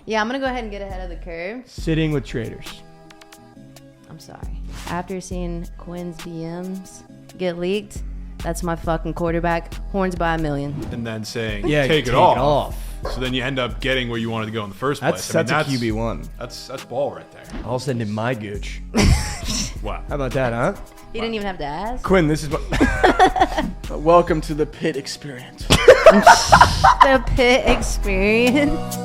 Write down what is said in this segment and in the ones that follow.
Yeah, I'm going to go ahead and get ahead of the curve. Sitting with traitors. I'm sorry. After seeing Quinn's DMs get leaked, that's my fucking quarterback. Horns by a million. And then saying, take it off. So then you end up getting where you wanted to go in the first place. That's a QB1. That's ball right there. I'll send him my gooch. Wow. How about that, huh? He didn't even have to ask. Quinn, this is what... Welcome to the Pitt experience. The Pitt experience.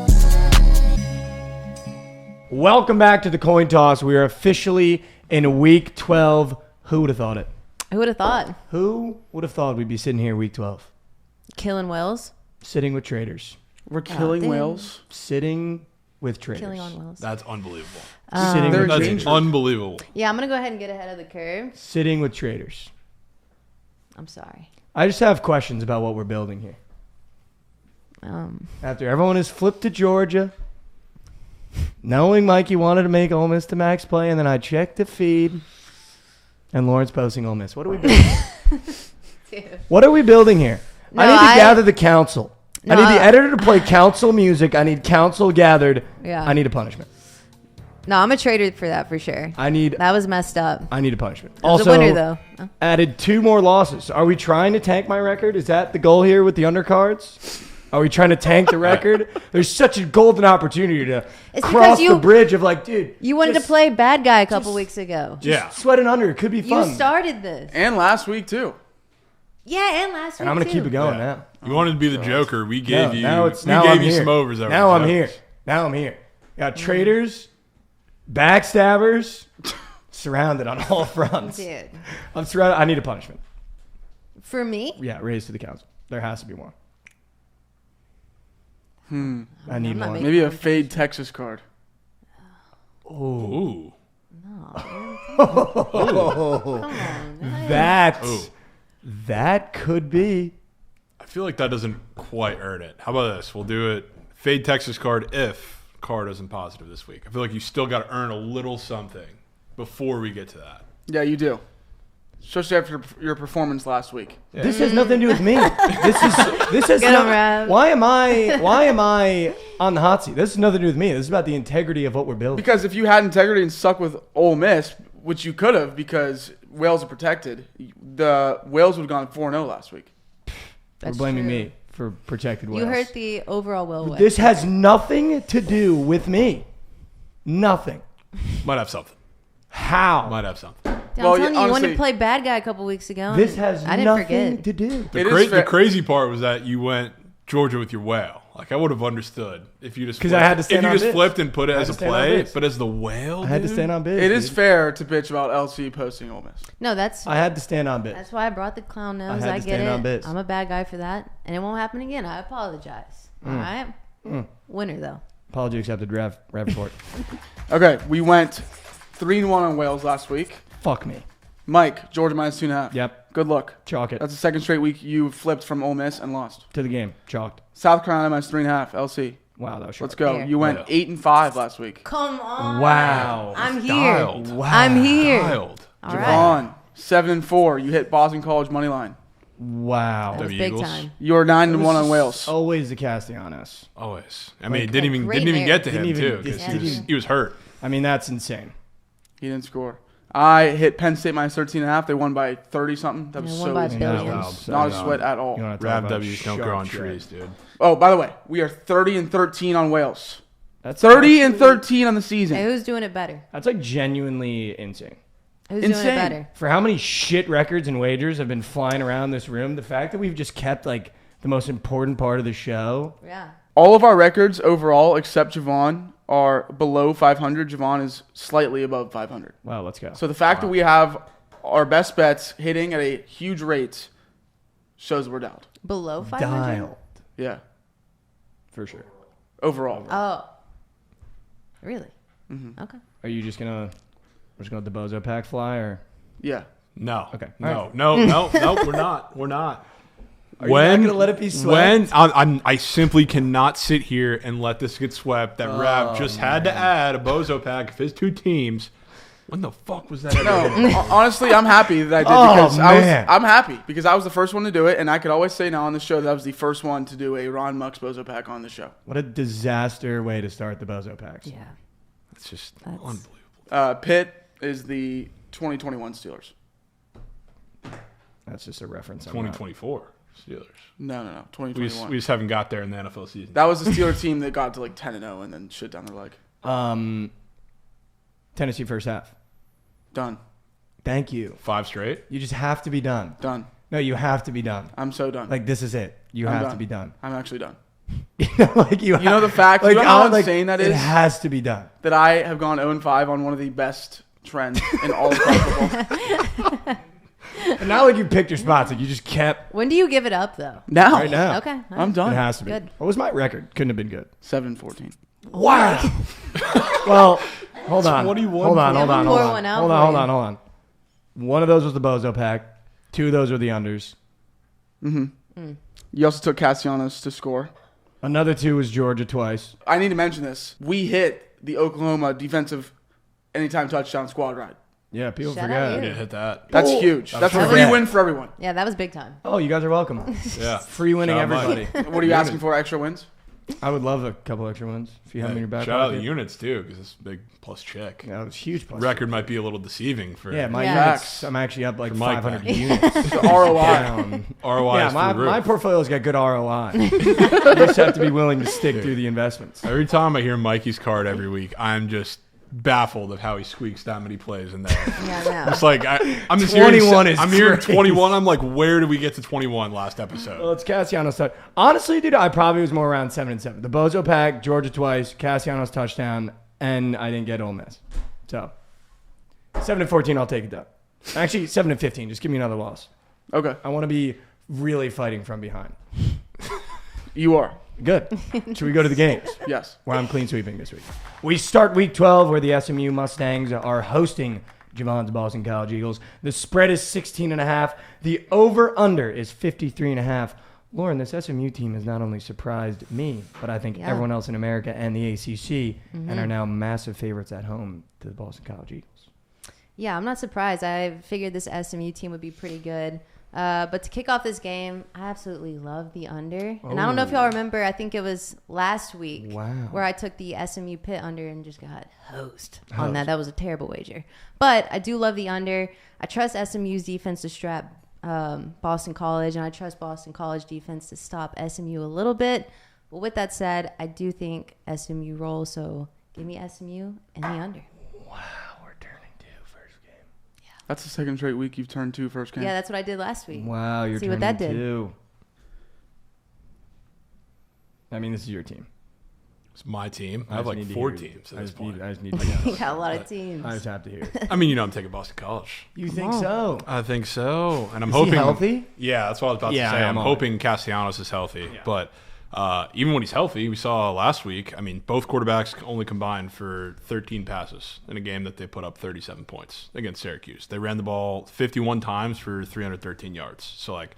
Welcome back to the coin toss. We are officially in week 12. Who would have thought it? Who would have thought? Who would have thought we'd be sitting here week 12? Killing whales. Sitting with traitors. We're killing whales. Sitting with traitors. Killing on whales. That's unbelievable. Sitting with That's traitors. unbelievable. Yeah, I'm going to go ahead and get ahead of the curve. Sitting with traitors. I'm sorry. I just have questions about what we're building here. After everyone has flipped to Georgia, knowing Mikey wanted to make Ole Miss to max play, and then I checked the feed, and Lawrence posting Ole Miss. What are we building? Dude. What are we building here? No, I need to gather the council. I need the editor to play council music. I need council gathered. Yeah. I need a punishment. No, I'm a traitor for that for sure. That was messed up. I need a punishment. I was Also, a winner though. Oh. Added 2 more losses. Are we trying to tank my record? Is that the goal here with the undercards? Are we trying to tank the record? There's such a golden opportunity to cross the bridge of like, dude. You wanted to play bad guy a couple weeks ago. Sweat it under. It could be fun. You started this. And last week, too. Yeah, and last week, and I'm going to keep it going now. You wanted to be the Joker. We gave you some overs. Now I'm here. Got traitors, backstabbers, surrounded on all fronts. Dude. I'm surrounded. I need a punishment. For me? Yeah, raised to the council. There has to be one. I need one. Maybe a fade Texas card. Ooh. No. Come on. That could be. I feel like that doesn't quite earn it. How about this? We'll do it. Fade Texas card if card isn't positive this week. I feel like you still got to earn a little something before we get to that. Yeah, you do. Especially after your performance last week. Yeah. This has nothing to do with me. This is why am I on the hot seat? This has nothing to do with me. This is about the integrity of what we're building. Because if you had integrity and stuck with Ole Miss, which you could have because whales are protected, the whales would have gone 4-0 last week. That's You're blaming true. me for protected whales. You hurt the overall whale way. This has nothing to do with me. Nothing. Might have something. How? Might have something. I'm telling you, you wanted to play bad guy a couple weeks ago. This has I didn't nothing forget. to do. The crazy part was that you went Georgia with your whale. Like I would have understood if you just I had to stand if you on just biz. flipped and put it as a play, biz. but as the whale, I had to stand on biz. It is fair to bitch about LC posting Ole Miss. No, that's. I had to stand on biz. That's why I brought the clown nose. I had I to get stand on it. biz. I'm a bad guy for that, and it won't happen again. I apologize. All right. Winner though. Apology accepted. Rav Report. Okay, we went 3-1 on whales last week. Fuck me. Mike, Georgia -2.5. Yep. Good luck. Chalk it. That's the second straight week you flipped from Ole Miss and lost. To the game. Chalked. South Carolina -3.5. LC. Wow, that was sharp. Let's go. Fair. You went 8-5 last week. Come on. Wow. I'm here. Dialed. Wow. I'm here. Dialed. All right. Javon, 7-4. You hit Boston College money line. Wow. That was W big Eagles. time. You're 9-1 on whales. Always the Castellanos. Always. I mean, Like, it didn't even great get to Didn't him even- too because didn't- he was hurt. I mean, that's insane. He didn't score. I hit Penn State -13.5. They won by 30 something. That was They won so by easy. billions. Not a sweat at all. You wanna talk Rav about W's don't grow sharp on shit. trees, dude. Oh, by the way, we are 30-13 on whales. That's 30-13 on the season. Hey, who's doing it better? That's like genuinely insane. Who's doing Insane. it better? For how many shit records and wagers have been flying around this room, the fact that we've just kept like the most important part of the show. Yeah. All of our records overall, except Javon, are below 500. Javon is slightly above 500. Wow, let's go. So the fact that we have our best bets hitting at a huge rate shows we're dialed. Below 500? Dialed. Yeah, For sure. overall. Oh. Really? Mm-hmm. Okay. Are you just gonna we're just gonna let the bozo pack fly or Yeah. No. Okay. No. We're not. We're not. Are you not gonna let it be swept? I simply cannot sit here and let this get swept. That Rav just had to add a bozo pack of his two teams When the fuck was that? No, honestly, I'm happy that I did because I'm happy because I was the first one to do it, and I could always say now on the show that I was the first one to do a Ron Mux Bozo Pack on the show. What a disaster way to start the Bozo Packs. Yeah. It's just unbelievable. Pitt is the 2021 Steelers. That's just a reference. 2024 Steelers. No. 2021. We just haven't got there in the NFL season. That was the Steelers team that got to like 10-0 and then shit down their leg. Tennessee first half. Done. Thank you. 5 straight? You just have to be done. Done. No, you have to be done. I'm so done. Like, this is it. I'm have to be done. I'm actually done. Like you know the fact, like, you know how insane that is? It has to be done. That I have gone 0-5 on one of the best trends in all of college football. And not like you picked your spots. Like, you just kept. When do you give it up, though? Now. Right now. Okay. I'm done. It has to be. Good. What was my record? Couldn't have been good. 7-14. Wow. Well, hold on. 21. Hold on. Hold on. One of those was the Bozo Pack. 2 of those were the unders. You also took Castellanos to score. Another 2 was Georgia twice. I need to mention this. We hit the Oklahoma defensive anytime touchdown squad ride. Yeah, people Shout forget. out I you. didn't hit that. That's huge. That's a free win for everyone. Yeah, that was big time. Oh, you guys are welcome. Yeah. Free winning Shout out everybody. What are you asking for? Extra wins? I would love a couple extra ones if you have them in your back Shout out the pocket. units, too, because it's a big plus check. Yeah, it was huge. Plus Record might be a little deceiving for my Yeah. units. I'm actually up like For Mike 500 back. units. The ROI. down. ROI Yeah, is through the roof. my portfolio's got good ROI. You just have to be willing to stick through the investments. Every time I hear Mikey's card every week, I'm just baffled of how he squeaks that many plays in there. Yeah, no. It's like I'm just 21 is I'm hearing crazy. 21. I'm like, where did we get to 21 last episode? Well, it's Castellanos touch. Honestly, dude, I probably was more around 7-7. The Bozo Pack, Georgia twice, Castellanos touchdown, and I didn't get Ole Miss. So 7-14, I'll take it though. Actually, 7-15. Just give me another loss. Okay. I want to be really fighting from behind. You are. Good. Should we go to the games? Yes. Where I'm clean sweeping this week. We start week 12 where the SMU Mustangs are hosting Jovan's Boston College Eagles. The spread is 16.5. The over-under is 53.5. Lauren, this SMU team has not only surprised me, but I think everyone else in America and the ACC and are now massive favorites at home to the Boston College Eagles. Yeah, I'm not surprised. I figured this SMU team would be pretty good. But to kick off this game, I absolutely love the under. And I don't know if y'all remember, I think it was last week where I took the SMU Pitt under and just got hosed on that. That was a terrible wager. But I do love the under. I trust SMU's defense to strap Boston College, and I trust Boston College defense to stop SMU a little bit. But with that said, I do think SMU rolls, so give me SMU and the under. Wow, we're turning 2 first game. That's the second straight week you've turned 2 first game. Yeah, that's what I did last week. Wow, you're See turning what that did. 2. I mean, this is your team. It's my team. I have like 4 teams at this point. I just need to hear You it. got a lot of teams. I just have to hear it. I mean, you know, I'm taking Boston College. You think so? I think so, and I'm Is hoping he healthy? Yeah, that's what I was about to say. I'm hoping Castellanos is healthy, but even when he's healthy, we saw last week. I mean, both quarterbacks only combined for 13 passes in a game that they put up 37 points against Syracuse. They ran the ball 51 times for 313 yards. So, like,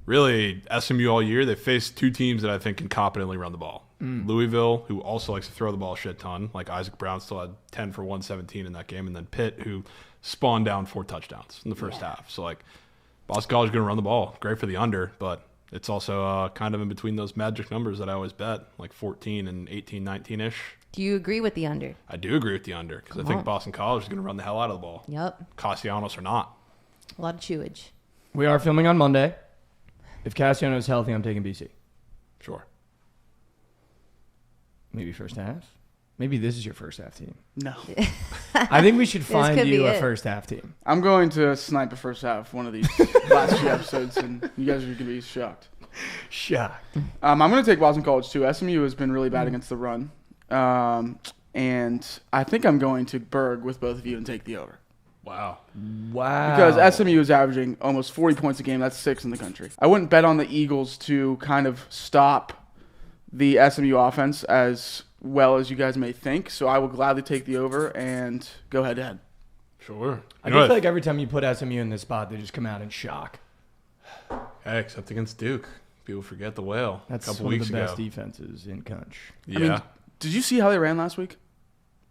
really, SMU all year, they faced 2 teams that I think can competently run the ball. Louisville, who also likes to throw the ball a shit ton, like Isaac Brown still had 10 for 117 in that game, and then Pitt, who spawned down 4 touchdowns in the first half. So, like, Boston College is going to run the ball. Great for the under, but it's also kind of in between those magic numbers that I always bet, like 14 and 18, 19-ish. Do you agree with the under? I do agree with the under because I think Boston College is going to run the hell out of the ball. Yep. Castellanos or not. A lot of chewage. We are filming on Monday. If Castellanos is healthy, I'm taking BC. Sure. Maybe first half. Maybe this is your first half team. No. I think we should could find be you a it. first half team. I'm going to snipe a first half one of these last few episodes, and you guys are going to be shocked. Shocked. I'm going to take Boston College, too. SMU has been really bad against the run. And I think I'm going to Berg with both of you and take the over. Wow. Wow. Because SMU is averaging almost 40 points a game. That's 6th in the country. I wouldn't bet on the Eagles to kind of stop the SMU offense as well as you guys may think. So I will gladly take the over and go head-to-head. Sure. I feel like every time you put SMU in this spot, they just come out in shock. Hey, except against Duke. People forget the whale That's a couple one weeks of the ago. best defenses in country. Yeah. I mean, did you see how they ran last week?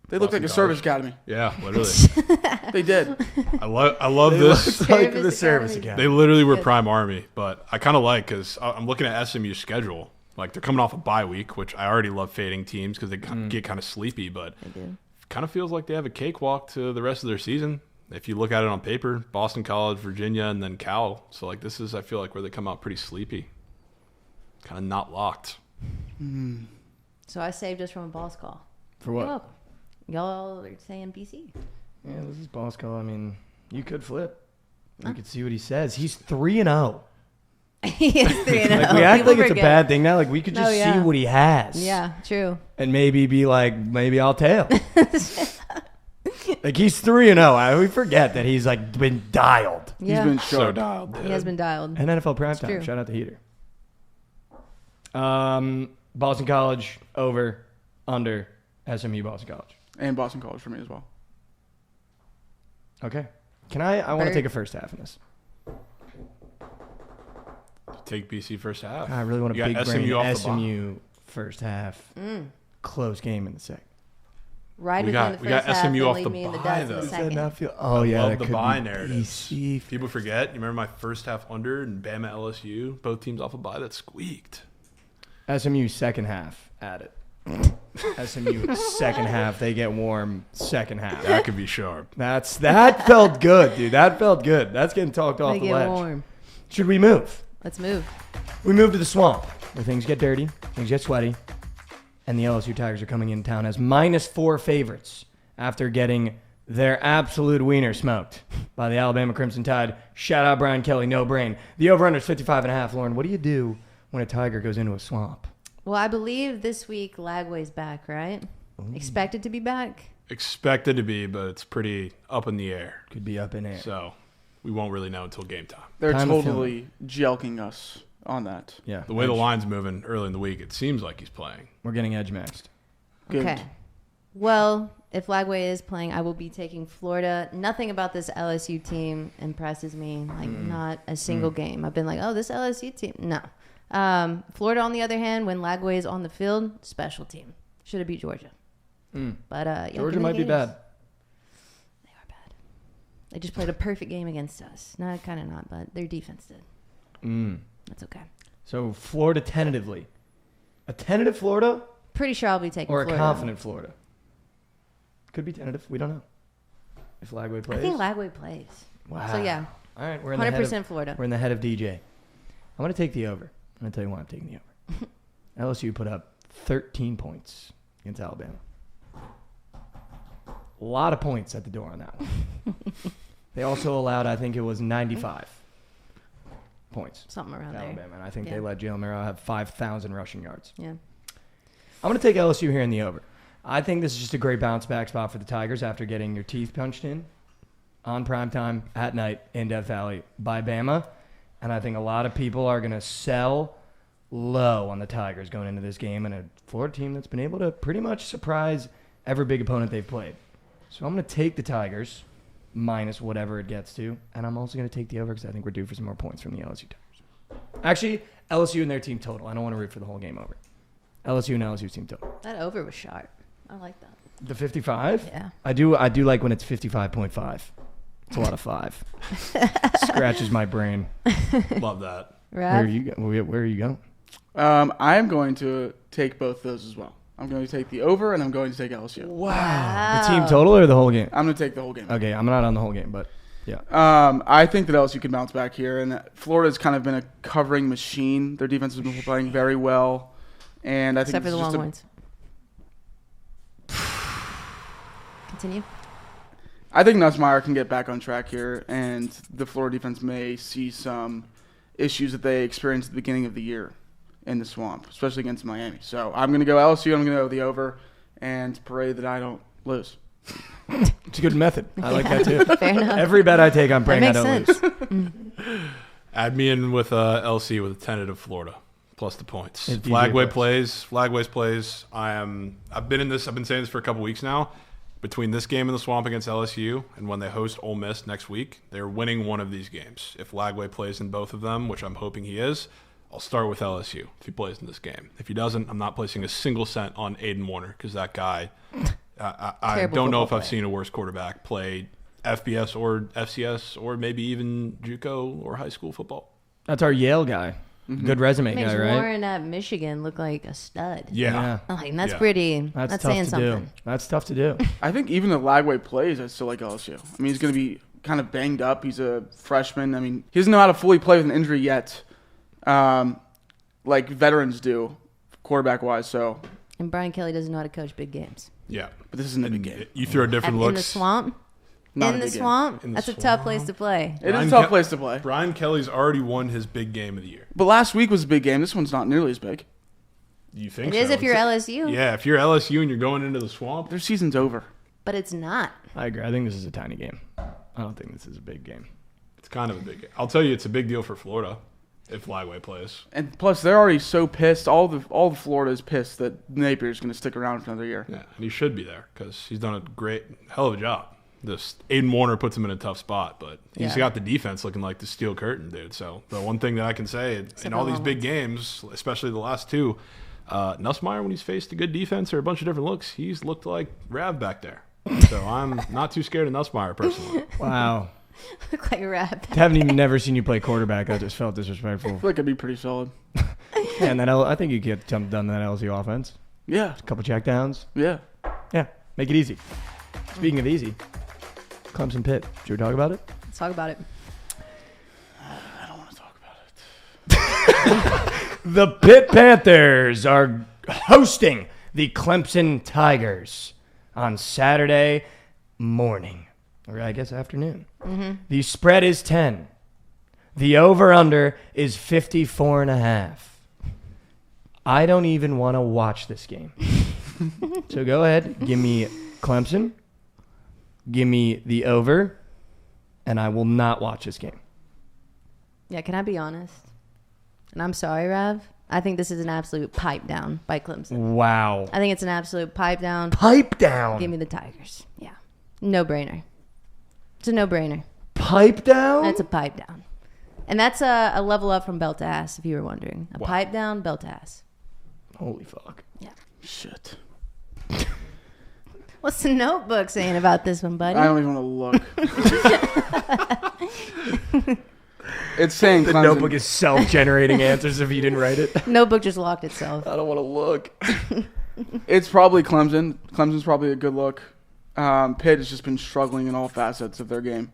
They look like a service academy. Yeah, literally. They did. I love this. Like the service academy. They literally were Prime Army, but I kind of like because I'm looking at SMU's schedule. Like they're coming off a bye week, which I already love fading teams because they get kind of sleepy, but it kind of feels like they have a cakewalk to the rest of their season. If you look at it on paper, Boston College, Virginia, and then Cal. So like this is, I feel like, where they come out pretty sleepy, kind of not locked. So I saved us from a boss call. For what? You're welcome. Y'all are saying BC. Yeah, this is boss call. I mean, you could flip. You could see what he says. He's 3-0. He is 3-0. Like we act like it's a bad thing now. Like we could just see what he has. Yeah, true. And maybe be like, maybe I'll tail. Like he's 3-0. We forget that he's like been dialed. Yeah. He's been So dialed. Dude. He has been dialed. And NFL primetime. Shout out to Heater. Boston College over, under, SMU Boston College. And Boston College for me as well. Okay. I want to take a first half in this. Take BC first half. I really want to big SMU brain off SMU first half. Close game in the second. Right with me in the first half, SMU then off leave the me in the bye, duds in the though. second. Love the bye narrative. BC. People forget. You remember my first half under and Bama LSU, both teams off a bye that squeaked. SMU second half at it. SMU second half, they get warm second half. That could be sharp. That felt good, dude. That felt good. That's getting talked off They the get ledge. warm. Should we move? Let's move. We move to the swamp, where things get dirty, things get sweaty, and the LSU Tigers are coming in town as -4 favorites after getting their absolute wiener smoked by the Alabama Crimson Tide. Shout out Brian Kelly, no brain. The over-under is 55.5. Lauren, what do you do when a Tiger goes into a swamp? Well, I believe this week Lagway's back, right? Expected to be back? Expected to be, but it's pretty up in the air. Could be up in air. So we won't really know until game time. They're Time of totally jelking us on that. Yeah. The way the line's moving early in the week, it seems like he's playing. We're getting edge maxed. Good. Okay. Well, if Lagway is playing, I will be taking Florida. Nothing about this LSU team impresses me. Like, not a single game. I've been like, oh, this LSU team. No. Florida, on the other hand, when Lagway is on the field, special team. Should have beat Georgia. But yeah, Georgia might be bad. They are bad. They just played a perfect game against us. No, kind of not, but their defense did. That's okay. So Florida tentatively. A tentative Florida Pretty sure I'll be taking or Florida. a confident Florida? Could be tentative. We don't know. If Lagway plays. I think Lagway plays. Wow. So yeah, All right, we're in the head 100% of, Florida. We're in the head of DJ. I'm going to take the over. I'm going to tell you why I'm taking the over. LSU put up 13 points against Alabama. A lot of points at the door on that one. They also allowed, I think it was 95 points. Something around to there. Alabama, and I think Yeah. they let Jalen Merrill have 5,000 rushing yards. Yeah. I'm going to take LSU here in the over. I think this is just a great bounce back spot for the Tigers after getting your teeth punched in on primetime at night in Death Valley by Bama. And I think a lot of people are going to sell low on the Tigers going into this game and a Florida team that's been able to pretty much surprise every big opponent they've played. So I'm going to take the Tigers minus whatever it gets to. And I'm also going to take the over because I think we're due for some more points from the LSU Tigers. Actually, LSU and their team total. I don't want to root for the whole game over. LSU and LSU team total. That over was sharp. I like that. The 55? Yeah. I do like when it's 55.5. It's a lot of 5. Scratches my brain. Love that. Where are Rav? you going? I am going to take both those as well. I'm going to take the over, and I'm going to take LSU. Wow. The team total or the whole game? I'm going to take the whole game. Okay, I'm not on the whole game, but yeah. I think that LSU can bounce back here, and Florida's kind of been a covering machine. Their defense has been playing very well, and I think Except for it's the just Longhorns. Continue. I think Nussmeier can get back on track here, and the Florida defense may see some issues that they experienced at the beginning of the year in the swamp, especially against Miami. So I'm going to go LSU. I'm going to go the over and pray that I don't lose. It's a good method. I like that too. Fair enough. Every bet I take, I'm praying I That don't makes lose. Add me in with LC with a tentative Florida plus the points. If DJ Flagway plays. I've been saying this for a couple weeks now. Between this game in the swamp against LSU and when they host Ole Miss next week, they're winning one of these games. If Lagway plays in both of them, which I'm hoping he is, I'll start with LSU if he plays in this game. If he doesn't, I'm not placing a single cent on Aiden Warner because that guy I don't know if I've seen a worse quarterback play FBS or FCS or maybe even JUCO or high school football. That's our Yale guy. Mm-hmm. Good resume guy, right? Warren at Michigan look like a stud. Yeah. That's pretty. That's saying something. That's tough to do. I think even the Lagway plays, I still like LSU. I mean, he's going to be kind of banged up. He's a freshman. I mean, he doesn't know how to fully play with an injury yet, like veterans do, quarterback-wise. So. And Brian Kelly doesn't know how to coach big games. Yeah. But this isn't a big game. You throw different looks. In the swamp? In the swamp? That's a tough place to play. It is a tough place to play. Brian Kelly's already won his big game of the year. But last week was a big game. This one's not nearly as big. You think it is if you're LSU. Yeah, if you're LSU and you're going into the swamp. Their season's over. But it's not. I agree. I think this is a tiny game. I don't think this is a big game. It's kind of a big game. I'll tell you, it's a big deal for Florida if Lagway plays. And plus, they're already so pissed. All the Florida is pissed that Napier's going to stick around for another year. Yeah, and he should be there because he's done a hell of a job. This Aiden Warner puts him in a tough spot, but he's got the defense looking like the steel curtain, dude. So the one thing that I can say in all these big games, especially the last two, Nussmeier, when he's faced a good defense or a bunch of different looks, he's looked like Rav back there. So I'm not too scared of Nussmeier personally. Wow. Look like Rav. I haven't even never seen you play quarterback. I just felt disrespectful. I feel like I'd be pretty solid. And I think you get done that LSU offense. Yeah. A couple checkdowns. Yeah. Yeah. Make it easy. Speaking of easy. Clemson Pitt. Should we talk about it? Let's talk about it. I don't want to talk about it. The Pitt Panthers are hosting the Clemson Tigers on Saturday morning. Or I guess afternoon. Mm-hmm. The spread is 10. The over-under is 54.5. I don't even want to watch this game. So go ahead. Give me Clemson. Give me the over, and I will not watch this game. Yeah, can I be honest? And I'm sorry, Rav. I think this is an absolute pipe down by Clemson. Wow. I think it's an absolute pipe down. Pipe down? Give me the Tigers. Yeah. No-brainer. It's a no-brainer. Pipe down? That's a pipe down. And that's a level up from belt to ass, if you were wondering. A pipe down, belt to ass. Holy fuck. Yeah. Shit. What's the notebook saying about this one, buddy? I don't even want to look. It's saying the Clemson. Notebook is self-generating answers if you didn't write it. Notebook just locked itself. I don't want to look. It's probably Clemson. Clemson's probably a good look. Pitt has just been struggling in all facets of their game.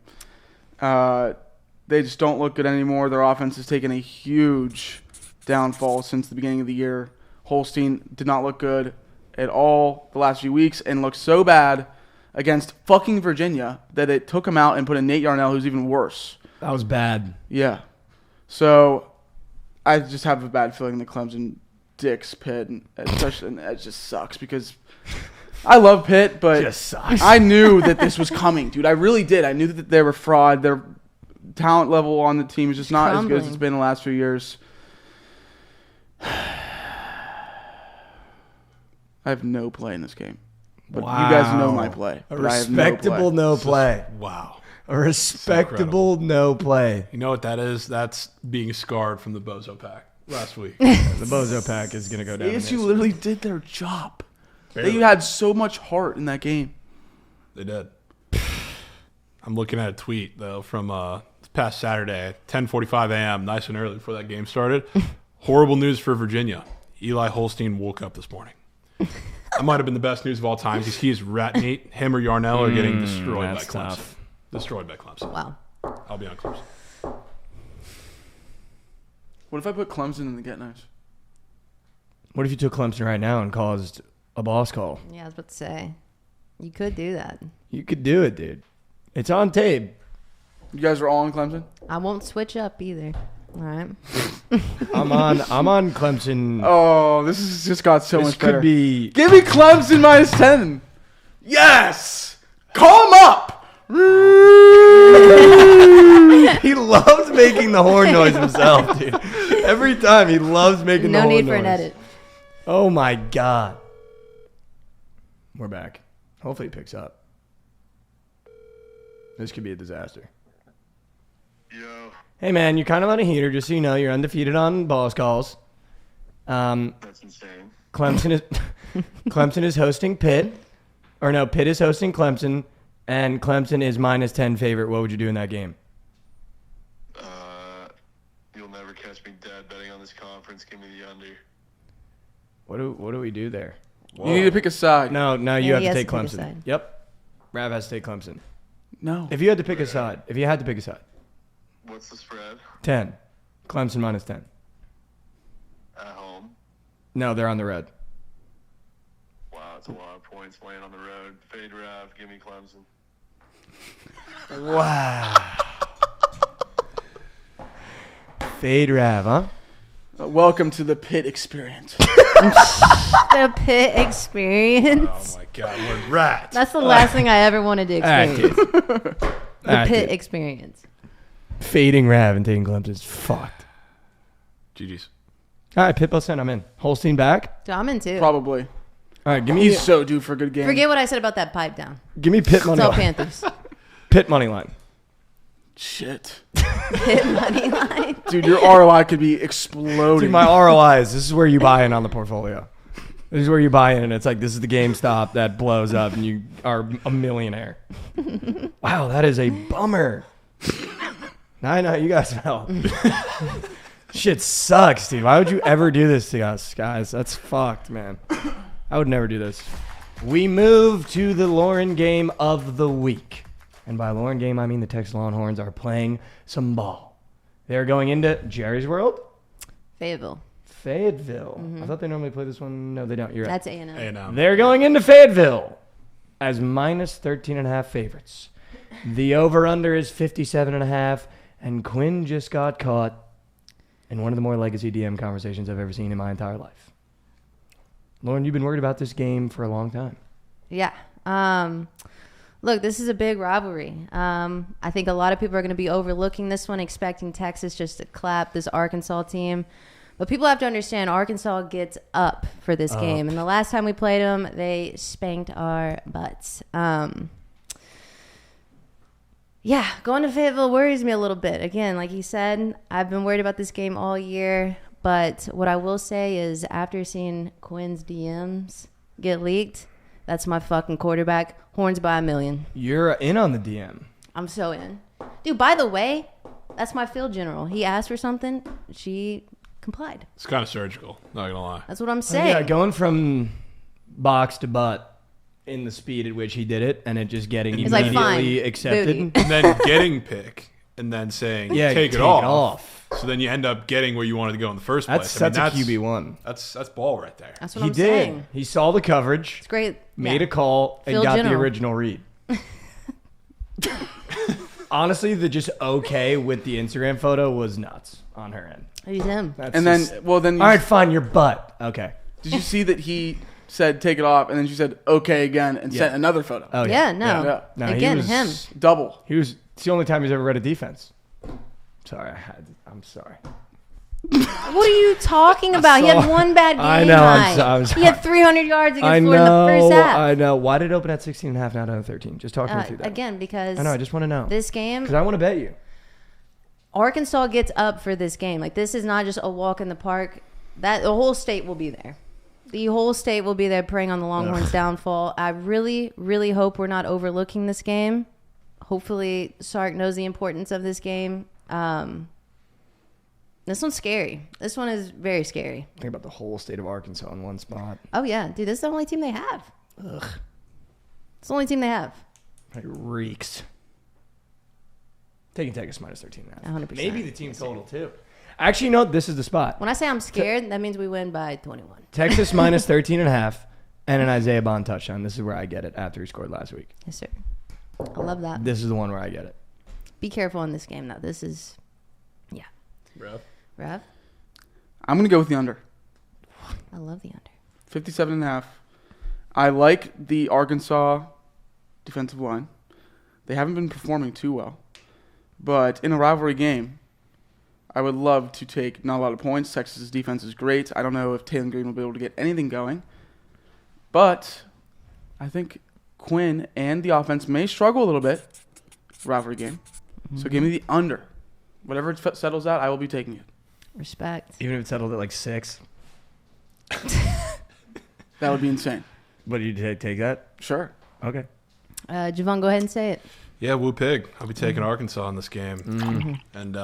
They just don't look good anymore. Their offense has taken a huge downfall since the beginning of the year. Holstein did not look good at all the last few weeks and looked so bad against fucking Virginia that it took him out and put in Nate Yarnell, who's even worse. That was bad. Yeah. So I just have a bad feeling the Clemson dicks Pitt, and especially, and it just sucks because I love Pitt, but just sucks. I knew that this was coming, dude. I really did. I knew that they were fraud. Their talent level on the team is just not as good as it's been the last few years. I have no play in this game. But wow. You guys know my play. A respectable no play. Wow. A respectable no play. You know what that is? That's being scarred from the Bozo Pack last week. The Bozo Pack is going to go down. ASU literally did their job. Barely. They had so much heart in that game. They did. I'm looking at a tweet, though, from this past Saturday, 10:45 a.m., nice and early before that game started. Horrible news for Virginia. Eli Holstein woke up this morning. That might have been the best news of all time. He is rat meat. Him or Yarnell are getting destroyed by Clemson. Tough. Destroyed by Clemson. Wow. I'll be on Clemson. What if I put Clemson in the get nice? What if you took Clemson right now and caused a boss call? Yeah, I was about to say. You could do that. You could do it, dude. It's on tape. You guys are all in Clemson? I won't switch up either. All right. I'm on Clemson. Oh, this has just got so much better. Could be. Give me Clemson minus 10. Yes. Call him up. He loves making the horn noise himself, dude. Every time he loves making the horn noise. No need for an edit. Oh my God. We're back. Hopefully it picks up. This could be a disaster. Yo. Hey man, you're kind of on a heater, just so you know. You're undefeated on boss calls. That's insane. Clemson is hosting Pitt. Or no, Pitt is hosting Clemson, and Clemson is -10 favorite. What would you do in that game? You'll never catch me dead betting on this conference. Give me the under. What do we do there? Whoa. You need to pick a side. No, you have to take Clemson. Yep. Rav has to take Clemson. No. If you had to pick a side. What's the spread? 10. Clemson -10. At home? No, they're on the road. Wow, that's a lot of points laying on the road. Fade Rav, give me Clemson. Wow. Fade Rav, huh? Welcome to the Pitt experience. The Pitt experience. Oh my God, we're rats. That's the last thing I ever wanted to experience. The Pitt kid. experience. Fading Rav and taking Clemson is fucked. GG's. All right, Pitt +10, I'm in. Holstein back? So I'm in too. Probably. All right, give me. He's so due for a good game. Forget what I said about that pipe down. Give me Pitt money Tell line. Panthers. Pitt money line. Shit. Pitt money line. Dude, your ROI could be exploding. Dude, my ROIs. This is where you buy in on the portfolio. This is where you buy in, and it's like this is the GameStop that blows up, and you are a millionaire. Wow, that is a bummer. I know you guys know. Shit sucks, dude. Why would you ever do this to us, guys? That's fucked, man. I would never do this. We move to the Lauren game of the week. And by Lauren game, I mean the Texas Longhorns are playing some ball. They're going into Jerry's World? Fayetteville. I thought they normally play this one. No, they don't. You're right. That's A&M. A&M. They're going into Fayetteville as -13.5 favorites. The over-under is 57.5, and Quinn just got caught in one of the more legacy DM conversations I've ever seen in my entire life. Lauren, you've been worried about this game for a long time. Yeah. Look, this is a big rivalry. I think a lot of people are going to be overlooking this one, expecting Texas just to clap this Arkansas team. But people have to understand Arkansas gets up for this game. And the last time we played them, they spanked our butts. Yeah, going to Fayetteville worries me a little bit. Again, like he said, I've been worried about this game all year. But what I will say is after seeing Quinn's DMs get leaked, that's my fucking quarterback. Horns by a million. You're in on the DM. I'm so in. Dude, by the way, that's my field general. He asked for something. She complied. It's kind of surgical, not going to lie. That's what I'm saying. Yeah, going from box to butt in the speed at which he did it and it just getting It's like, immediately fine, accepted. booty. And then getting pick and then saying, Yeah, take it off. off. So then you end up getting where you wanted to go in the first place. That's a QB1. That's ball right there. That's what He I'm did. saying. He saw the coverage, It's great. made Yeah. a call, and Field got the general. original read. Honestly, the just okay with the Instagram photo was nuts on her end. He's him. That's And just- then, well, then, all right, fine, your butt. Okay. did you see that he said take it off, and then she said okay again, and sent another photo? Oh Yeah, no. Yeah. No, he Again, was- him. Double. It's the only time he's ever read a defense. Sorry, I'm sorry. What are you talking about? He had one bad game. I know, I'm tonight. He had 300 yards against I Florida in the first half. I know. Why did it open at 16.5, not at 13? Just talk me through that. Again, because I know. I just want to know. this game, Because I want to bet you. Arkansas gets up for this game. Like, this is not just a walk in the park. The whole state will be there. The whole state will be there preying on the Longhorns' downfall. I really, really hope we're not overlooking this game. Hopefully, Sark knows the importance of this game. This one's scary. This one is very scary. Think about the whole state of Arkansas in one spot. Oh, yeah. Dude, this is the only team they have. Ugh. It's the only team they have. It reeks. Taking Texas -13.5. 100%. Maybe the team total, too. Actually, no, this is the spot. When I say I'm scared, that means we win by 21. Texas -13.5 and an Isaiah Bond touchdown. This is where I get it after he scored last week. Yes, sir. I love that. This is the one where I get it. Be careful in this game, though. This is, yeah. Rev? I'm going to go with the under. I love the under. 57.5. I like the Arkansas defensive line. They haven't been performing too well. But in a rivalry game, I would love to take not a lot of points. Texas' defense is great. I don't know if Taylor Green will be able to get anything going. But I think Quinn and the offense may struggle a little bit. Rivalry game. So give me the under. Whatever it settles out, I will be taking it. Respect. Even if it settled at like 6. That would be insane. But you take that? Sure. Okay. Jovan, go ahead and say it. Yeah, Woo Pig. I'll be taking Arkansas in this game. And,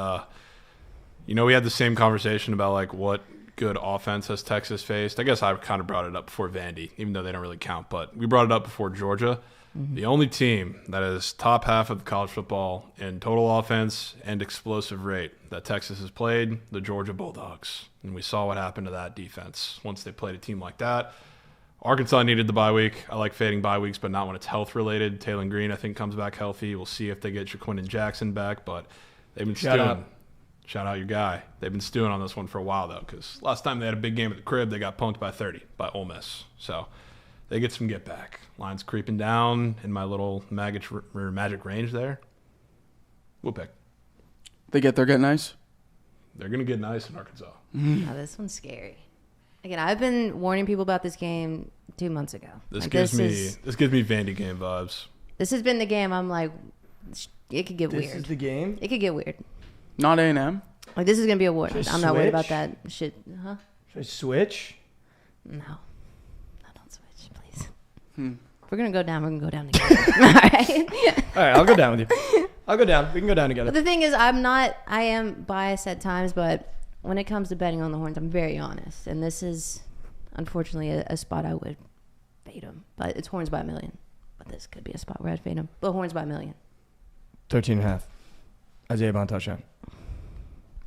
we had the same conversation about, like, what good offense has Texas faced. I guess I kind of brought it up before Vandy, even though they don't really count. But we brought it up before Georgia. The only team that is top half of college football in total offense and explosive rate that Texas has played, the Georgia Bulldogs. And we saw what happened to that defense once they played a team like that. Arkansas needed the bye week. I like fading bye weeks, but not when it's health-related. Taylor Green, I think, comes back healthy. We'll see if they get Jaquindon Jackson back, but they've been stewing. Shout out your guy. They've been stewing on this one for a while, though, because last time they had a big game at the crib, they got punked by 30 by Ole Miss. So they get some get-back. Line's creeping down in my little magic range there. We'll pick. They get nice? They're going to get nice in Arkansas. Oh, this one's scary. Again, I've been warning people about this game 2 months ago. This gives me Vandy game vibes. This has been the game. I'm like, it could get weird. This is the game? It could get weird. Not A&M? Like, this is going to be a war. I'm not worried about that shit. Huh? Should I switch? No. No, don't switch, please. If we're going to go down, we're going to go down together. All right? All right, I'll go down with you. I'll go down. We can go down together. But the thing is, I am biased at times, but when it comes to betting on the Horns, I'm very honest. And this is, unfortunately, a spot I would fade them. But it's Horns by a million. But this could be a spot where I'd fade them. But Horns by a million. 13.5. Isaiah Bond touchdown.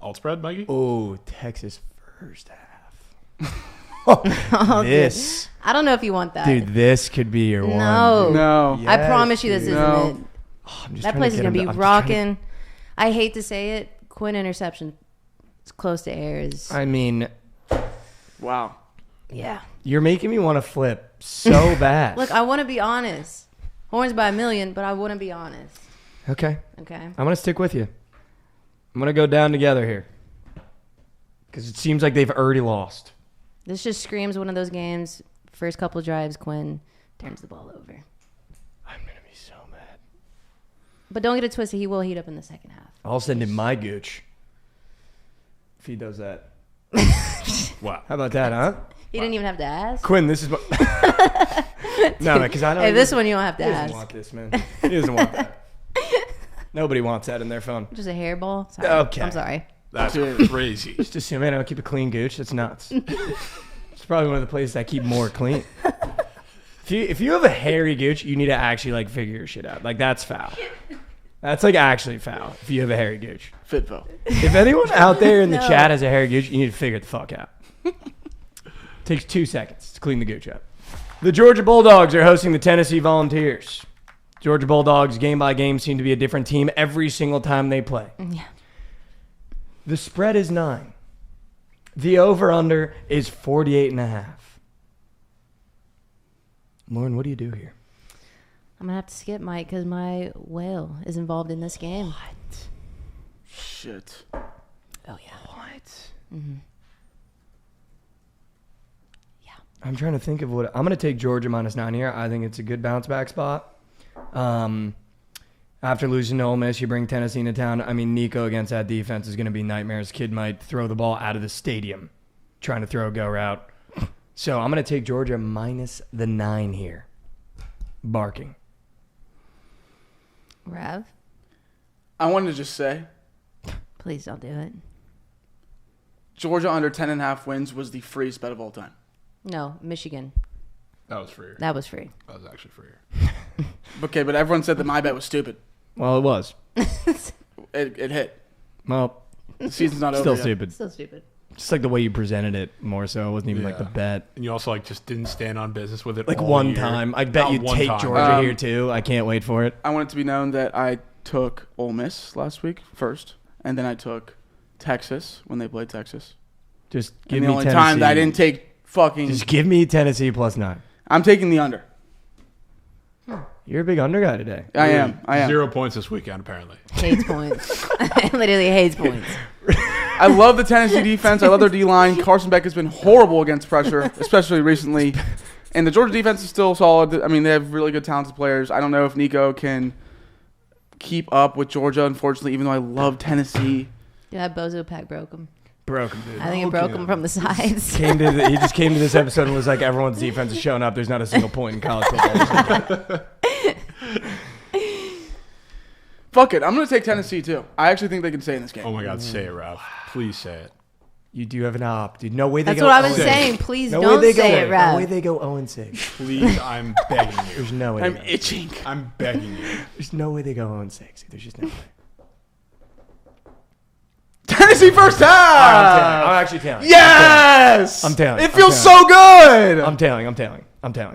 Alt spread, Mikey? Oh, Texas first half. This. I don't know if you want that. Dude, this could be your one. No. Yes, I promise you this isn't it. Oh, That place is going to be rocking. I hate to say it. Quinn interception. It's close to errors. I mean, Wow. Yeah. you're making me want to flip so bad. Look, I want to be honest. Horns by a million, but I want to be honest. Okay. Okay. I'm going to stick with you. I'm going to go down together here. Because it seems like they've already lost. This just screams one of those games. First couple of drives, Quinn turns the ball over. I'm going to be so mad. But don't get it twisted. He will heat up in the second half. I'll send him my gooch if he does that. Wow. How about that, huh? He didn't even have to ask. Quinn, this is what... No, because I don't... Hey, this one you don't have to He doesn't ask. want this, man. He doesn't want that. Nobody wants that in their phone. Just a hairball? Sorry. Okay. I'm sorry. That's crazy. Just assume, man, I don't keep a clean gooch. That's nuts. It's probably one of the places I keep more clean. If you have a hairy gooch, you need to actually, like, figure your shit out. Like, that's foul. That's, like, actually foul if you have a hairy gooch. Fitfo. If anyone out there in the No. chat has a hairy gooch, you need to figure it the fuck out. Takes 2 seconds to clean the gooch up. The Georgia Bulldogs are hosting the Tennessee Volunteers. Georgia Bulldogs, game by game, seem to be a different team every single time they play. Yeah. The spread is 9. The over-under is 48.5. Lauren, what do you do here? I'm going to have to skip Mike because my whale is involved in this game. What? Shit. Oh, yeah. What? Mm-hmm. I'm trying to think of what... I'm going to take Georgia -9 here. I think it's a good bounce-back spot. After losing to Ole Miss, you bring Tennessee into town. I mean, Nico against that defense is going to be nightmares. Kid might throw the ball out of the stadium trying to throw a go route. So I'm going to take Georgia -9 here. Barking. Rav, I wanted to just say, please don't do it. Georgia under 10.5 wins was the freest bet of all time. No, Michigan. That was free. That was free. That was actually free. Okay, but everyone said that my bet was stupid. Well, it was. It hit. Well, The season's not still over yet. stupid. Still stupid. Just like the way you presented it more so. It wasn't even like the Yeah. bet. And you also like just didn't stand on business with it. Like all one year. time. I bet Not you one take time. Georgia here too. I can't wait for it. I want it to be known that I took Ole Miss last week first, and then I took Texas when they played Texas. Just give And the me only Tennessee. time that I didn't take fucking... Just give me Tennessee +9. I'm taking the under. You're a big under guy today. I am. 0 points this weekend, apparently. Hates points. Literally hates points. I love the Tennessee defense. I love their D-line. Carson Beck has been horrible against pressure, especially recently. And the Georgia defense is still solid. I mean, they have really good talented players. I don't know if Nico can keep up with Georgia, unfortunately, even though I love Tennessee. Yeah, that Bozo pack broke him. Broke him, dude. I think it broke him from the sides. He just came to this episode and was like, everyone's defense is showing up. There's not a single point in college football. Fuck it. I'm going to take Tennessee, too. I actually think they can stay in this game. Oh, my God. Say it, Rav. Please say it. You do have an op, dude. No way they That's go. what I've been 0-6. saying. Please No don't way they say go, it, Rav. No way they go 0-6. Please, I'm begging you. There's no way. I'm itching. I'm begging you. There's no way they go 0-6. There's just no way. Tennessee first half. I'm actually tailing. Yes. I'm tailing. It feels so good. I'm tailing.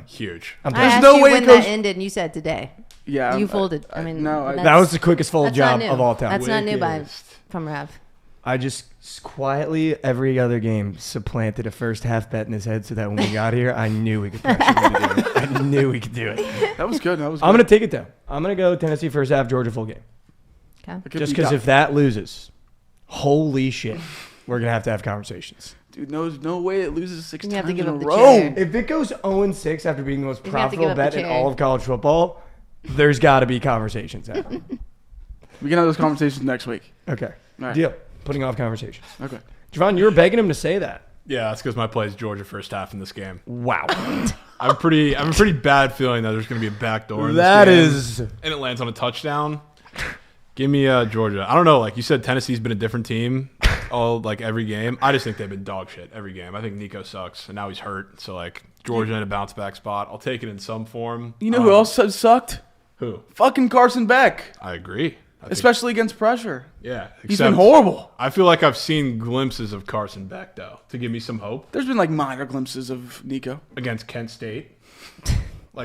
Huge. I There's asked no you way when it goes- that ended, and you said today. Yeah. You folded. I mean, no, that's- That was the quickest fold that's job not new. of all time. That's not new Wickedest. from Rav. I just quietly, every other game, supplanted a first half bet in his head so that when we got here, I knew we could pressure him to do it. I knew we could do it. That was good. I'm I'm going to take it, though. I'm going to go Tennessee first half, Georgia full game. Okay. Just because if that loses, holy shit, we're going to have conversations. Dude, no way it loses 6 You have times to give in a up the row. chair. If it goes 0-6 after being the most You're gonna have to profitable give up bet the in chair. all of college football, there's got to be conversations happening. We can have those conversations next week. Okay. All right. Deal. Putting off conversations. Okay. Javon, you were begging him to say that. Yeah, that's because my play is Georgia first half in this game. Wow. I have a pretty bad feeling that there's going to be a backdoor in this That game, is... and it lands on a touchdown. Give me Georgia. I don't know. Like you said, Tennessee's been a different team every game. I just think they've been dog shit every game. I think Nico sucks, and now he's hurt. So, Georgia in a bounce back spot. I'll take it in some form. You know who else has sucked? Who? Fucking Carson Beck. I agree. Especially against pressure. Yeah. He's been horrible. I feel like I've seen glimpses of Carson Beck, though, to give me some hope. There's been minor glimpses of Nico. Against Kent State.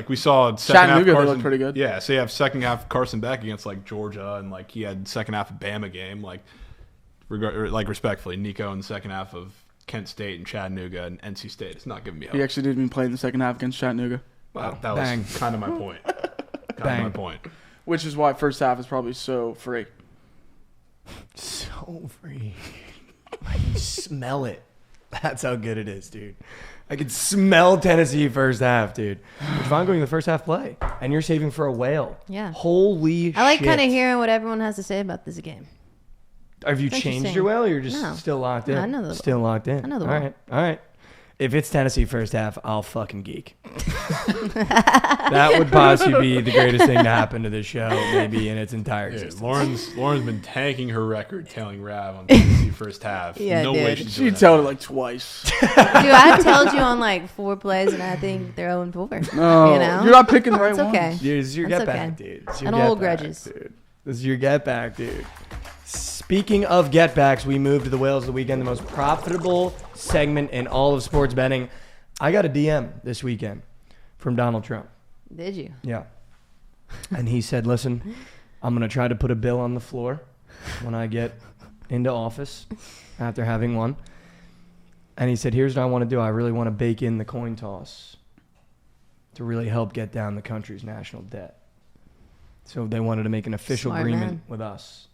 We saw second half Chattanooga, they Carson, looked pretty good. Yeah, so you have second half Carson Beck against Georgia, and he had second half of Bama game. Respectfully, Nico in the second half of Kent State and Chattanooga and NC State. It's not giving me hope. He actually didn't even play in the second half against Chattanooga. Wow, that Bang. was kind of my point. Bang. My point. Which is why first half is probably so free. So free. I can smell it. That's how good it is, dude. I can smell Tennessee first half, dude. Javon going the first half play, and you're saving for a whale. Yeah. Holy shit. I like kind of hearing what everyone has to say about this game. Have you It's changed interesting. your whale, or you're just No. still locked in? No, I know the Still locked in. I know the All whale. right. All right. If it's Tennessee first half, I'll fucking geek. That would possibly be the greatest thing to happen to this show, maybe in its entire Yeah, existence. Lauren's been tanking her record tailing Rav on Tennessee first half. Yeah, no way dude. she's She doing told that. it twice. Dude, I've told you on 4 plays, and I think they're 0-4. No, You know? you're not picking the right It's one. okay. Dude, this is your That's get back, okay. dude. This is your I don't get hold back, grudges. dude. This is your get back, dude. Speaking of get backs, we move to the Whales of the Weekend, the most profitable segment in all of sports betting. I got a DM this weekend from Donald Trump. Did you? Yeah. And he said, listen, I'm going to try to put a bill on the floor when I get into office after having one. And he said, here's what I want to do. I really want to bake in the coin toss to really help get down the country's national debt. So they wanted to make an official Smart agreement man. with us.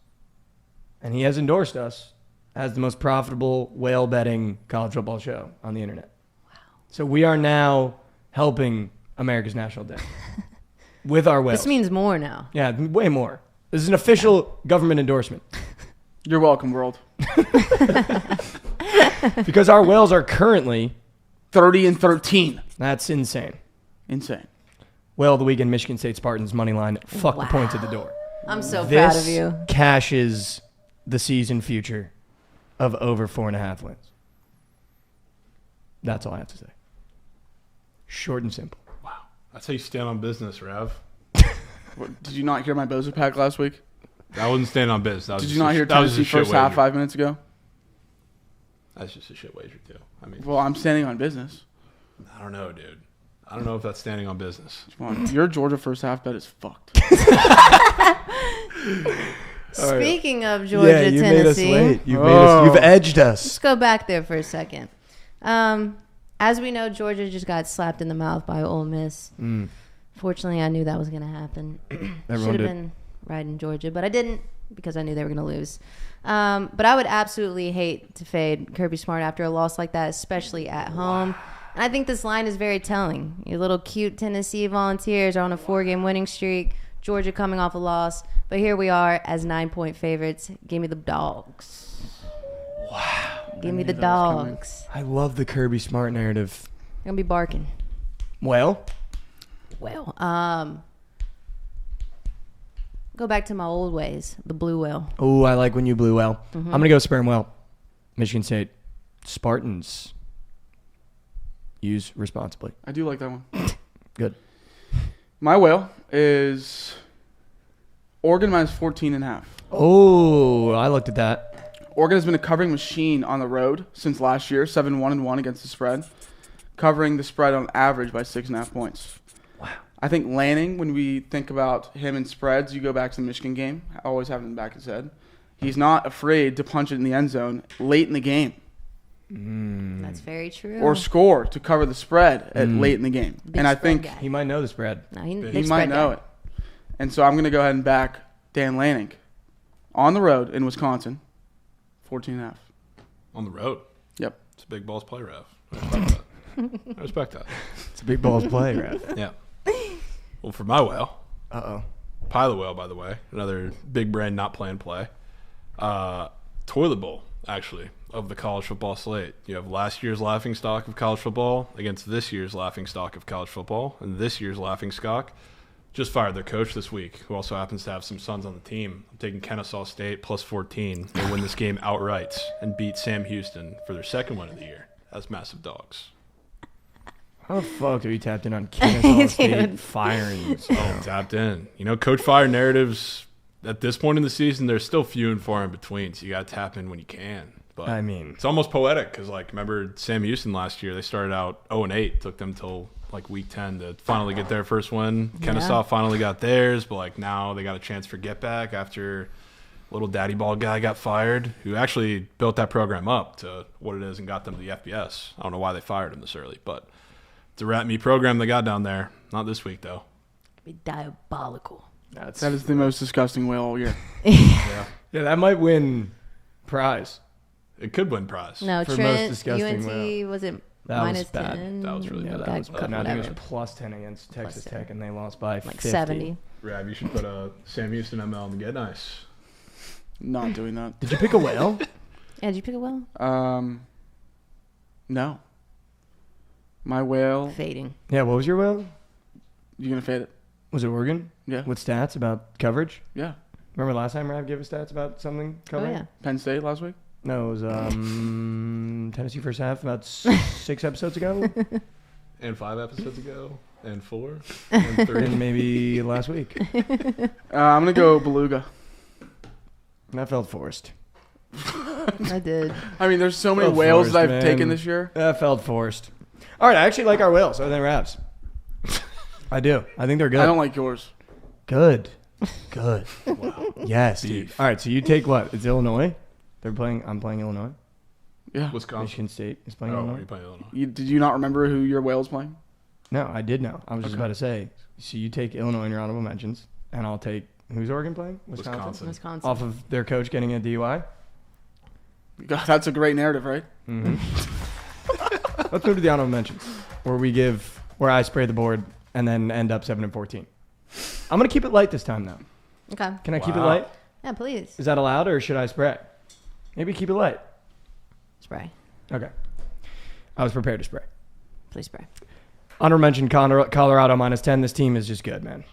And he has endorsed us as the most profitable whale betting college football show on the internet. Wow. So we are now helping America's national debt with our whales. This means more now. Yeah, way more. This is an official government endorsement. You're welcome, world. Because our whales are currently, 30-13. that's insane. Insane. Whale of the weekend, Michigan State Spartans money line. Fuck the Wow. points at the door. I'm so This proud of you. cashes the season future of over 4.5 wins. That's all I have to say. Short and simple. Wow. That's how you stand on business, Rav. What, did you not hear my Bozo pack last week? That wasn't standing on business. That was Did just you not a- hear that was Tennessee just a shit first half wager. 5 minutes ago? That's just a shit wager, too. I mean, Well, I'm standing on business. I don't know, dude. I don't know if that's standing on business. Come on. Your Georgia first half bet is fucked. Speaking of Georgia, you Tennessee, made us late. You've edged us. let's go back there for a second. As we know, Georgia just got slapped in the mouth by Ole Miss. Fortunately, I knew that was going to happen. Should have been riding Georgia, but I didn't because I knew they were going to lose. But I would absolutely hate to fade Kirby Smart after a loss like that, especially at home. And I think this line is very telling. Your little cute Tennessee Volunteers are on a 4-game winning streak. Georgia coming off a loss. But here we are as 9-point favorites. Give me the dogs. Wow. Give me the dogs. I love the Kirby Smart narrative. I'm going to be barking. Well, Go back to my old ways. The blue whale. Oh, I like when you blue whale. I'm going to go sperm whale. Michigan State. Spartans. Use responsibly. I do like that one. Good. My whale is Oregon minus 14.5. Oh, I looked at that. Oregon has been a covering machine on the road since last year, 7-1-1 against the spread, covering the spread on average by 6.5 points. Wow. I think Lanning, when we think about him and spreads, you go back to the Michigan game, always have him in the back of his head. He's not afraid to punch it in the end zone late in the game. That's very true. Or score to cover the spread at late in the game. Big and I spread think guy. He might know the spread. No, he big might spread know guy. it. And so I'm going to go ahead and back Dan Lanning on the road in Wisconsin, 14.5. On the road. Yep. It's a big balls play, Rav. I respect that. I respect that. It's a big balls play, right? Yeah. Well, for my whale, Uh-oh. Pilot whale, by the way, another big brand not playing play. Toilet bowl, actually, of the college football slate. You have last year's laughing stock of college football against this year's laughing stock of college football, and this year's laughing stock just fired their coach this week, who also happens to have some sons on the team. I'm taking Kennesaw State plus 14. They win this game outright and beat Sam Houston for their second win of the year as massive dogs. How the fuck are you tapped in on Kennesaw State firing? Oh, tapped in. You know, coach fire narratives at this point in the season, they're still few and far in between, so you got to tap in when you can. But I mean, it's almost poetic because, like, remember Sam Houston last year? They started out 0-8. Took them till like week 10 to finally get their first win. Kennesaw finally got theirs, but like now they got a chance for get back after little daddy ball guy got fired, who actually built that program up to what it is and got them to the FBS. I don't know why they fired him this early, but it's a rat meat program they got down there. Not this week though. Be diabolical. That is the most disgusting whale all year. yeah, that might win prize. It could win prize. No, For most Trent, disgusting UNT whale. was it That minus was bad. 10? That was really Yeah, bad. that was bad. No, I think it was Whatever. plus 10 against Texas 10. Tech, and they lost by Like 50. 70. Rab, you should put a Sam Houston ML in the Get Nice. Not doing that. Did you pick a whale? Yeah, did you pick a whale? No. My whale. Fading. Yeah, what was your whale? You gonna fade it? Was it Oregon? Yeah. With stats about coverage? Yeah. Remember last time Rav gave us stats about something covering? Oh, yeah. Penn State last week. No, it was Tennessee first half about 6 episodes ago. And 5 episodes ago. And 4. And 3. And maybe last week. I'm gonna go beluga. That felt forced. I did. I mean, there's so many Felt whales forced, that I've man. taken this year. That felt forced. All right, I actually like our whales other than Rav's. I do. I think they're good. I don't like yours. Good. Good. Wow. Yes, dude. Beef. All right, so you take what? It's Illinois? They're playing. I'm playing Illinois. Yeah. Wisconsin. Michigan State is playing Oh, Illinois. you playing Illinois? Did you not remember who your whale's playing? No, I did know. I was just Okay. about to say. So you take Illinois in your honorable mentions, and I'll take who's Oregon playing? Wisconsin. Wisconsin. Off of their coach getting a DUI. God, that's a great narrative, right? Mm-hmm. Let's move to the honorable mentions, where I spray the board and then end up 7-14. I'm gonna keep it light this time, though. Okay. Can I keep it Wow. light? Yeah, please. Is that allowed, or should I spray? Maybe keep it light. Spray. Okay. I was prepared to spray. Please spray. Honorable mention, Colorado minus 10. This team is just good, man.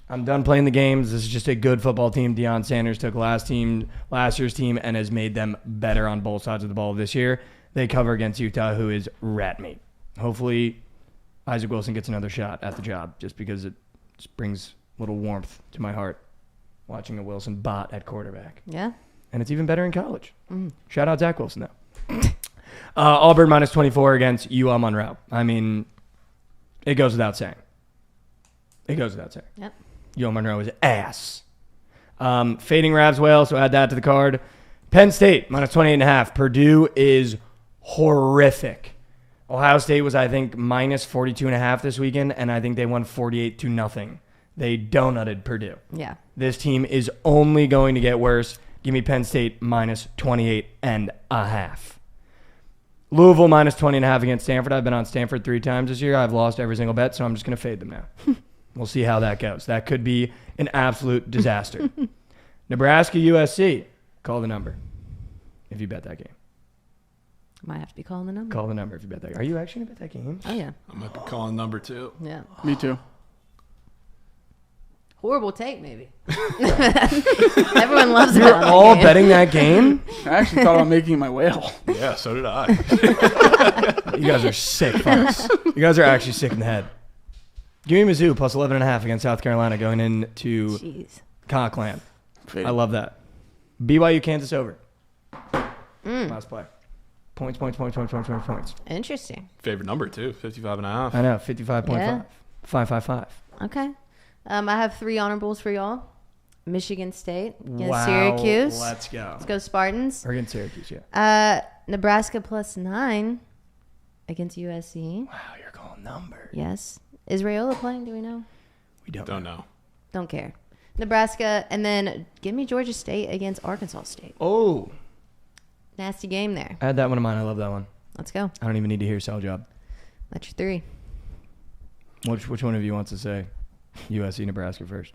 I'm done playing the games. This is just a good football team. Deion Sanders took last year's team and has made them better on both sides of the ball this year. They cover against Utah, who is rat meat. Hopefully, Isaac Wilson gets another shot at the job, just because it just brings a little warmth to my heart watching a Wilson bot at quarterback. Yeah. And it's even better in college. Shout out Zach Wilson, though. Auburn minus 24 against UL Monroe. I mean, it goes without saying. It goes without saying. Yep. UL Monroe is ass. Fading Ravs whale, so add that to the card. Penn State minus 28.5. Purdue is horrific. Ohio State was, I think, minus 42.5 this weekend, and I think they won 48-0. They donutted Purdue. Yeah. This team is only going to get worse. Give me Penn State minus 28.5. Louisville minus 20.5 against Stanford. I've been on Stanford 3 times this year. I've lost every single bet, so I'm just going to fade them now. We'll see how that goes. That could be an absolute disaster. Nebraska USC. Call the number if you bet that game. Might have to be calling the number. Call the number if you bet that game. Are you actually going to bet that game? Oh, yeah. I might be calling number 2. Yeah. Me too. horrible take, maybe. Everyone loves You're all betting that game? I actually thought about making my whale. Yeah, so did I. You guys are sick, folks. You guys are actually sick in the head. Give me Mizzou plus 11.5 against South Carolina going into Cockland. I love that. BYU Kansas over. Last play. Points. Interesting. Favorite number, too. 55.5. I know, 55.5. Yeah. 555. Okay. I have 3 honorables for y'all. Michigan State against Wow, Syracuse. let's go. Let's go Spartans. Or against Syracuse, yeah. Nebraska plus 9 against USC. Wow, you're calling numbers. Yes. Is Rayola playing? Do we know? We Don't know. Don't care. Nebraska, and then give me Georgia State against Arkansas State. Oh. Nasty game there. I had that one in mind. I love that one. Let's go. I don't even need to hear sell job. That's your 3. Which one of you wants to say USC Nebraska first?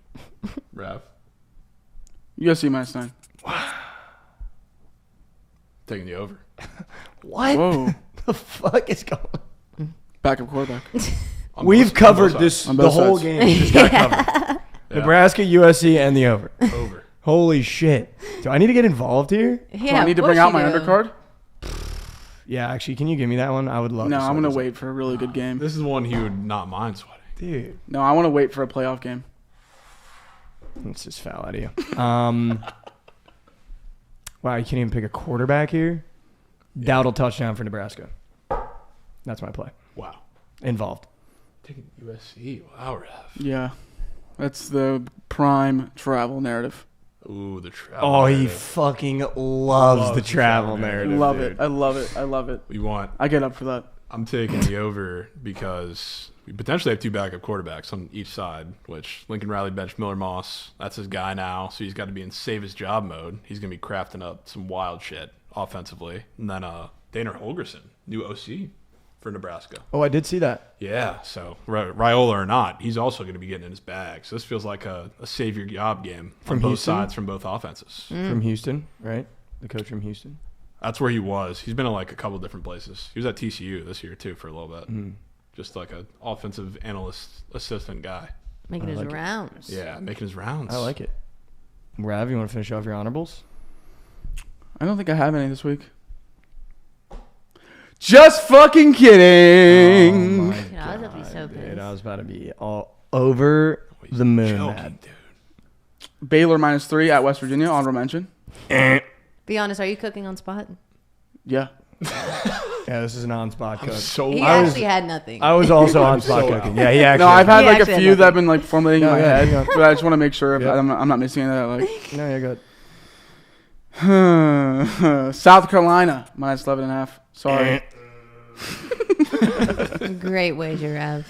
Rav? USC minus 9. Taking the over. What? Whoa. The fuck is going on? Backup quarterback. We've covered this On the both whole sides. game. Just got covered. Yeah. Nebraska, USC, and the over. Over. Holy shit. Do I need to get involved here? Do I need to bring out my undercard? Yeah, actually, can you give me that one? I would love No, to. I'm going to wait for a really good game. This is one he would not mind sweating. Dude, No, I want to wait for a playoff game. that's just foul out of you. Wow, you can't even pick a quarterback here? Dowdle touchdown for Nebraska. That's my play. Wow. Involved. Taking USC. Wow, Rav. Yeah. That's the prime travel narrative. Ooh, the travel. Oh, he narrative. fucking loves the travel narrative. Love dude. it. I love it. I love it. We want. I get up for that. I'm taking the over because we potentially have 2 backup quarterbacks on each side, which Lincoln Riley benched Miller Moss. That's his guy now, so he's got to be in save his job mode. He's going to be crafting up some wild shit offensively. And then Dana Holgerson, new OC for Nebraska. Oh, I did see that. Yeah, so Raiola or not, he's also going to be getting in his bag. So this feels like a save your job game From on both Houston? sides from both offenses. From Houston, right? The coach from Houston. That's where he was. He's been in like a couple different places. He was at TCU this year too for a little bit. Just like an offensive analyst assistant guy. Making I his like it. rounds. Yeah, making his rounds. I like it. Rav, you want to finish off your honorables? I don't think I have any this week. Just fucking kidding. Oh my You know, I was about to be so dude, pissed. I was about to be all over the moon, Joking, mad. dude. Baylor minus 3 at West Virginia. Honorable mention. Be honest, are you cooking on spot? Yeah. Yeah, this is an on-spot cook. So He I was- actually had nothing. I was also on spot so cooking. out. Yeah, he actually. No, I've had He like a actually had few that nothing. have been like formulating in No, my yeah, head, yeah. but I just want to make sure if Yeah. I'm not missing any of that. No, you're good. South Carolina minus 11.5. Sorry. Great wager, Rav.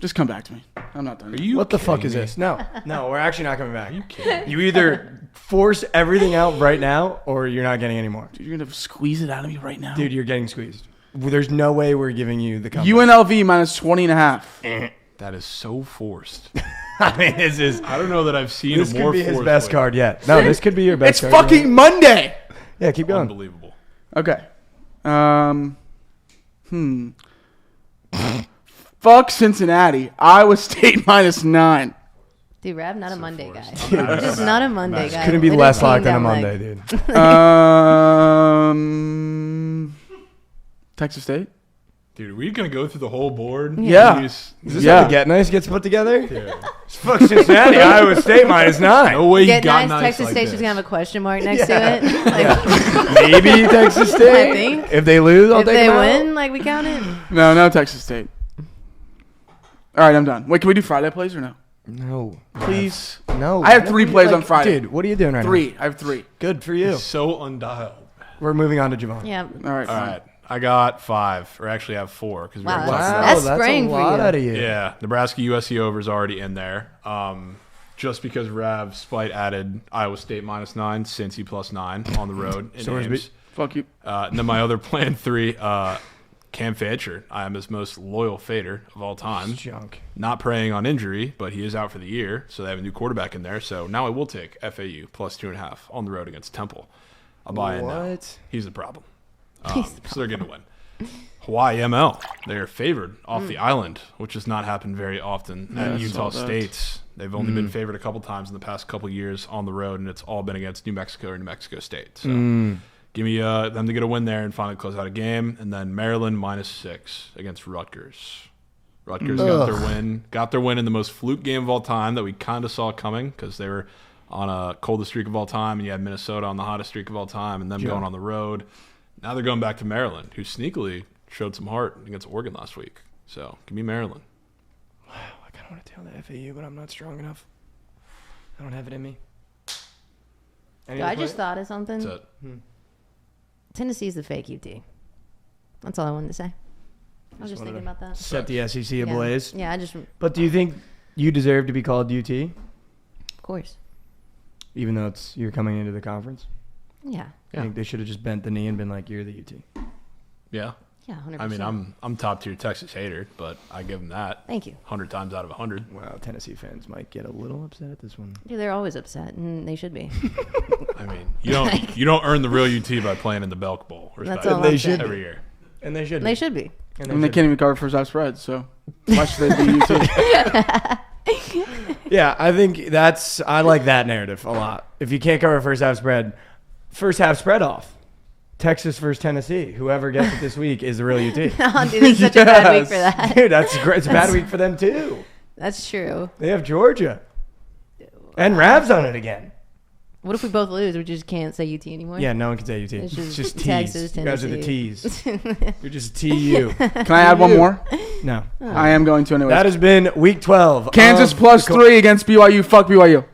Just come back to me. I'm not done. Are you What the fuck kidding is me? this? No, we're actually not coming back. Are you kidding me? You either force everything out right now, or you're not getting any more. Dude, you're gonna squeeze it out of me right now. Dude, you're getting squeezed. There's no way we're giving you the comeback. UNLV minus 20.5. That is so forced. I mean, this is. I don't know that I've seen This a could more be his forced best way. card yet. No, this could be your best It's card. fucking Monday. Yeah, keep going. Unbelievable. Okay. Fuck Cincinnati. Iowa State minus 9. Dude, Rav, not a Monday forced. guy. You're just not a Monday guy. Couldn't be Way to less tame locked than a down Monday, leg. dude. Texas State. Dude, are we going to go through the whole board? Yeah. Jeez. Is this Yeah. how the Get Nice gets put together? Yeah. Fuck Cincinnati, Iowa State minus 9. No way you Get got nice. nice Texas like State's this. just gonna have a question mark next to it. Like, Maybe Texas State. I think. If they lose, I'll if take they them out. win, like we count it. No Texas State. All right, I'm done. Wait, can we do Friday plays or no? No. Please. No. I have 3 plays on Friday. Dude, what are you doing right 3. I have 3. now? Good for you. So undialed. We're moving on to Javon. Yeah. All right. All fine. right. I got 5, or actually I have 4. Because Wow, we were talking Wow, about That's that's spraying a for lot you. out of you. Yeah, Nebraska USC over is already in there. Just because Rav Spite added Iowa State minus 9, Cincy plus 9 on the road in Sorsby. Ames. Fuck you. And then my other plan 3, Cam Fancher. I am his most loyal fader of all time. Junk. Not preying on injury, but he is out for the year, so they have a new quarterback in there. So now I will take FAU plus 2.5 on the road against Temple. I'll buy in now. What? He's the problem. He's So they're going to win. Hawaii ML. They are favored off the island, which has not happened very often at Utah State. They've only been favored a couple times in the past couple years on the road, and it's all been against New Mexico or New Mexico State. So give me them to get a win there and finally close out a game. And then Maryland -6 against Rutgers. Rutgers got their win in the most fluke game of all time that we kind of saw coming because they were on a coldest streak of all time, and you had Minnesota on the hottest streak of all time, and them going on the road. Now they're going back to Maryland, who sneakily showed some heart against Oregon last week. So give me Maryland. Wow, I kind of want to tell the FAU, but I'm not strong enough. I don't have it in me. I just thought of something. That's it. Tennessee's the fake UT. That's all I wanted to say. I was just thinking about that. Set the SEC ablaze. Yeah, I just. But do you think you deserve to be called UT? Of course. Even though you're coming into the conference? Yeah. I think they should have just bent the knee and been like, you're the UT. Yeah. Yeah, 100%. I mean, I'm top tier Texas hater, but I give them that. Thank you. 100 times out of 100. Wow, Tennessee fans might get a little upset at this one. Dude, they're always upset, and they should be. I mean, you don't earn the real UT by playing in the Belk Bowl. That's all they should every year. And they should be. They should be. And they can't even cover first half spread, so why should they be UT? Yeah, I think I like that narrative a lot. If you can't cover first half spread off. Texas versus Tennessee. Whoever gets it this week is the real UT. Oh, dude, it's such a bad week for that. Dude, that's great. It's a bad week for them too. That's true. They have Georgia. And Rav's on it again. What if we both lose? We just can't say UT anymore? Yeah, no one can say UT. It's just T's. Texas, You guys are the Tennessee. T's. You're just TU. Can I add one more? No. I am going to anyway. That has been week 12. Kansas +3 against BYU. Fuck BYU.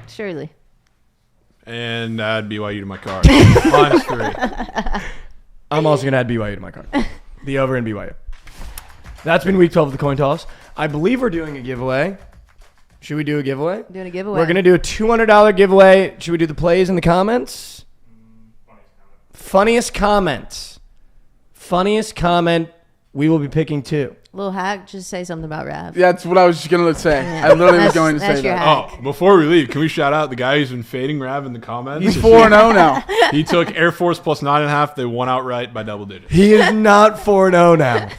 Surely. And add BYU to my card. -3. I'm also going to add BYU to my card. The over in BYU. That's been week 12 of the coin toss. I believe we're doing a giveaway. Should we do a giveaway? Doing a giveaway. We're going to do a $200 giveaway. Should we do the plays in the comments? Funniest comment. Funniest comment. We will be picking 2. Little hack, just say something about Rav. Yeah, that's what I was just going to say. Yeah. I literally was going to That's say your that. hack. Oh, before we leave, can we shout out the guy who's been fading Rav in the comments? He's 4-0 now. He took Air Force +9.5. They won outright by double digits. He is not 4-0 now.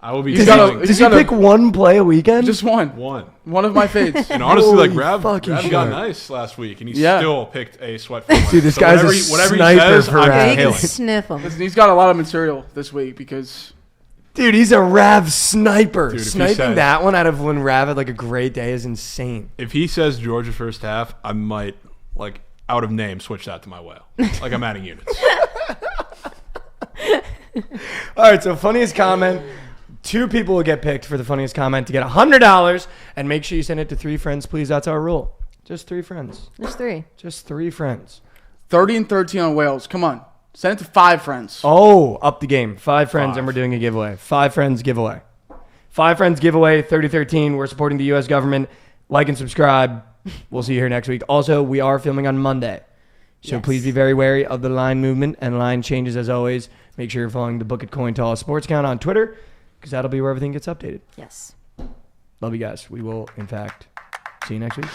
I will be He's taking Does he pick one play a weekend? Just one. one. Of my fades. And honestly, Holy Rav fucking got shit. nice last week, and he Yeah. still picked a sweat. Dude, this guy's a whatever sniper he says, for I'm Rav. Yeah, he can hailing. sniff them. Listen, he's got a lot of material this week because Dude, he's a Rav sniper. Dude, if he Sniping says- that one out of when Rav had like a great day is insane. If he says Georgia first half, I might, like, out of name, switch that to my whale. Like I'm adding units. All right, so funniest comment. 2 people will get picked for the funniest comment to get $100. And make sure you send it to 3 friends, please. That's our rule. Just 3 friends. There's 3. Just 3 friends. 30-13 on Wales. Come on. Send it to 5 friends. Oh, up the game. 5 friends, 5. and we're doing a giveaway. 5 friends giveaway. 5 friends giveaway, 3013. We're supporting the U.S. government. Like and subscribe. We'll see you here next week. Also, we are filming on Monday. So Yes. please be very wary of the line movement and line changes as always. Make sure you're following the Bookit Coin Toss Sports account on Twitter because that'll be where everything gets updated. Yes. Love you guys. We will, in fact, see you next week.